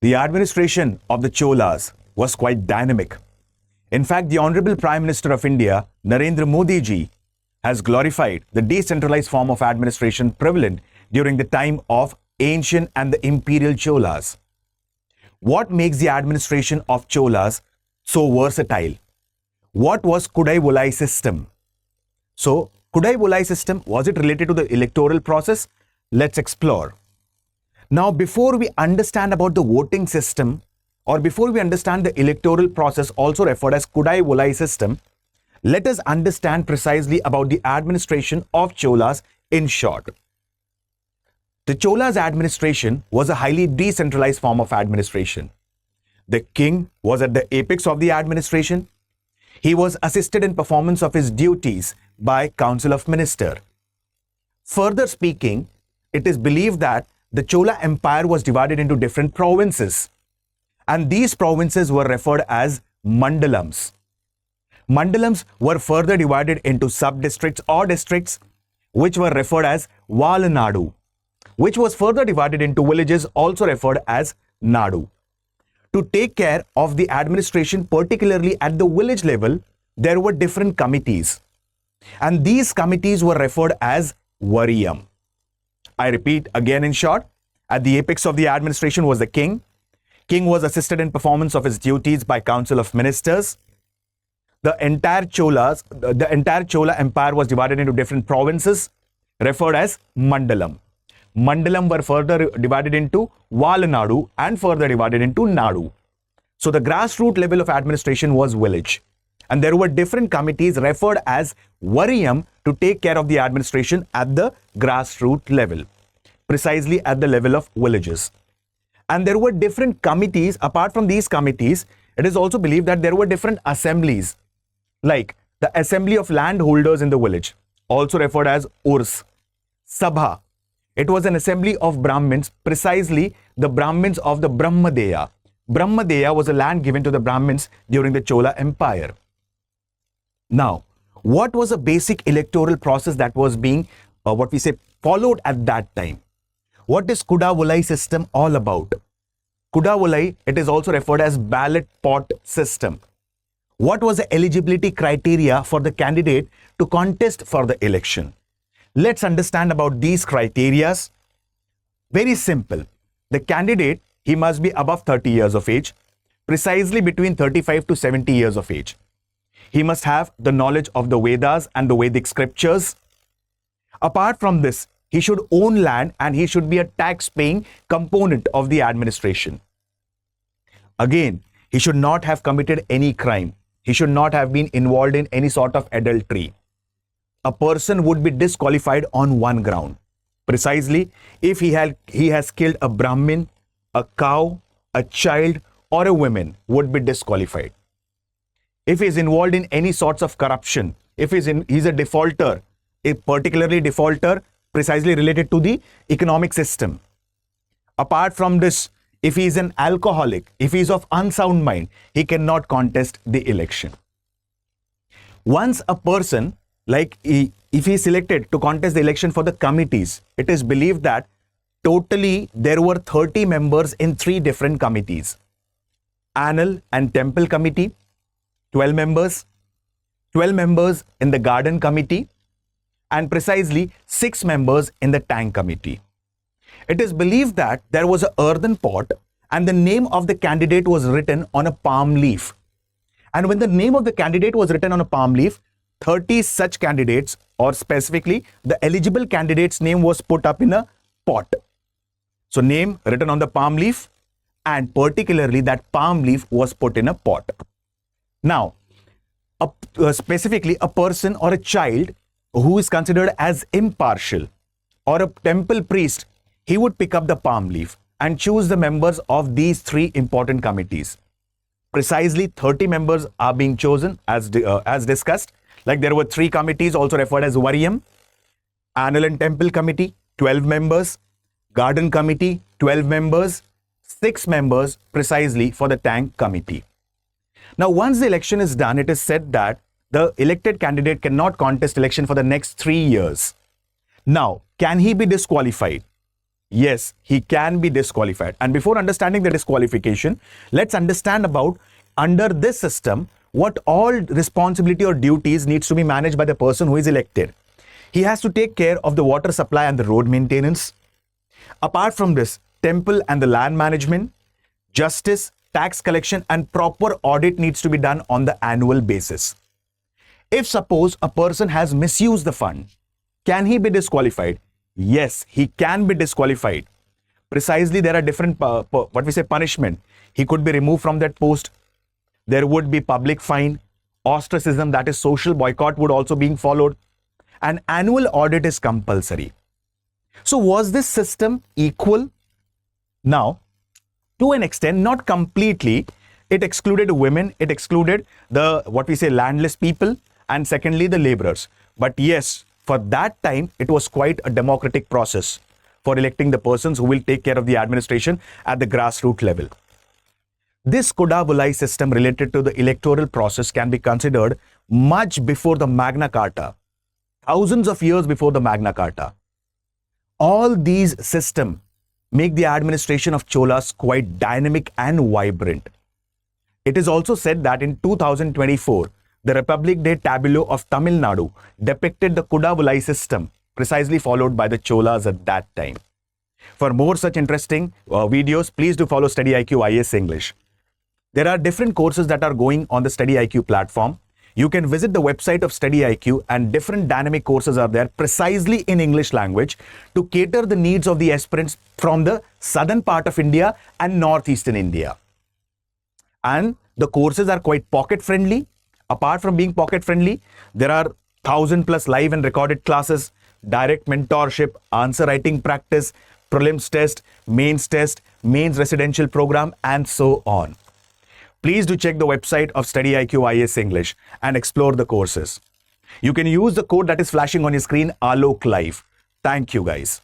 The administration of the Cholas was quite dynamic. In fact, the Honorable Prime Minister of India, Narendra Modi ji, has glorified the decentralized form of administration prevalent during the time of ancient and the imperial Cholas. What makes the administration of Cholas so versatile? What was Kudavolai System? So, Kudavolai System, was it related to the electoral process? Let's explore. Now, before we understand about the voting system, or before we understand the electoral process, also referred as Kudavolai System, let us understand precisely about the administration of Cholas in short. The Cholas administration was a highly decentralized form of administration. The king was at the apex of the administration. He was assisted in performance of his duties by Council of Minister. Further speaking, it is believed that the Chola Empire was divided into different provinces, and these provinces were referred as mandalams. Mandalams were further divided into sub-districts or districts, which were referred as Valanadu, which was further divided into villages, also referred as Nadu. To take care of the administration, particularly at the village level, there were different committees, and these committees were referred as Variyam. I repeat again in short, at the apex of the administration was the king. King was assisted in performance of his duties by Council of Ministers. The entire Chola Empire was divided into different provinces, referred as Mandalam. Mandalam were further divided into Valanadu and further divided into Nadu. So the grassroots level of administration was village. And there were different committees referred as Variyam to take care of the administration at the grassroots level, precisely at the level of villages. And there were different committees. Apart from these committees, it is also believed that there were different assemblies, like the Assembly of Landholders in the village, also referred as Urs. Sabha, it was an assembly of Brahmins, precisely the Brahmins of the Brahmadeya. Brahmadeya was a land given to the Brahmins during the Chola Empire. Now, what was a basic electoral process that was being, followed at that time? What is Kudavolai system all about? Kudavolai, it is also referred as ballot pot system. What was the eligibility criteria for the candidate to contest for the election? Let's understand about these criterias. Very simple. The candidate, he must be above 30 years of age, precisely between 35 to 70 years of age. He must have the knowledge of the Vedas and the Vedic scriptures. Apart from this, he should own land and he should be a tax-paying component of the administration. Again, he should not have committed any crime. He should not have been involved in any sort of adultery. A person would be disqualified on one ground. Precisely, if he has killed a Brahmin, a cow, a child, or a woman, would be disqualified. If he is involved in any sorts of corruption, if he's a defaulter, a particularly defaulter precisely related to the economic system. Apart from this, if he is an alcoholic, if he is of unsound mind, he cannot contest the election. Once a person, if he is selected to contest the election for the committees, it is believed that totally there were 30 members in 3 different committees. Annal and Temple Committee, 12 members in the Garden Committee, and precisely 6 members in the Tank Committee. It is believed that there was an earthen pot and the name of the candidate was written on a palm leaf. And when the name of the candidate was written on a palm leaf, 30 such candidates, or specifically the eligible candidate's name, was put up in a pot. So name written on the palm leaf, and particularly that palm leaf was put in a pot. Now, specifically a person or a child who is considered as impartial, or a temple priest, he would pick up the palm leaf and choose the members of these 3 important committees. Precisely 30 members are being chosen as discussed. Like there were 3 committees also referred as Variyam, Annal and Temple Committee, 12 members, Garden Committee, 12 members, 6 members precisely for the Tank Committee. Now, once the election is done, it is said that the elected candidate cannot contest election for the next 3 years. Now, can he be disqualified? yes, he can be disqualified. And before understanding the disqualification, let's understand about under this system, what all responsibility or duties needs to be managed by the person who is elected. He has to take care of the water supply and the road maintenance. Apart from this, temple and the land management, justice, tax collection, and proper audit needs to be done on the annual basis. If suppose a person has misused the fund, can he be disqualified? Yes, he can be disqualified. Precisely, there are different punishment. He could be removed from that post. There would be public fine, ostracism, that is social boycott would also being followed. An annual audit is compulsory. So was this system equal? Now, to an extent, not completely. It excluded women, it excluded the landless people, and secondly the laborers. But yes, for that time, it was quite a democratic process for electing the persons who will take care of the administration at the grassroots level. This Kudavolai system related to the electoral process can be considered much before the Magna Carta, thousands of years before the Magna Carta. All these systems make the administration of Cholas quite dynamic and vibrant. It is also said that in 2024, the Republic Day tableau of Tamil Nadu depicted the Kudavolai system, precisely followed by the Cholas at that time. For more such interesting videos, please do follow StudyIQ IAS English. There are different courses that are going on the StudyIQ platform. You can visit the website of StudyIQ, and different dynamic courses are there precisely in English language to cater the needs of the aspirants from the southern part of India and northeastern India. And the courses are quite pocket friendly. Apart from being pocket friendly, there are 1,000+ live and recorded classes, direct mentorship, answer writing practice, prelims test, mains residential program, and so on. Please do check the website of StudyIQ IAS English and explore the courses. You can use the code that is flashing on your screen, Alok Live. Thank you, guys.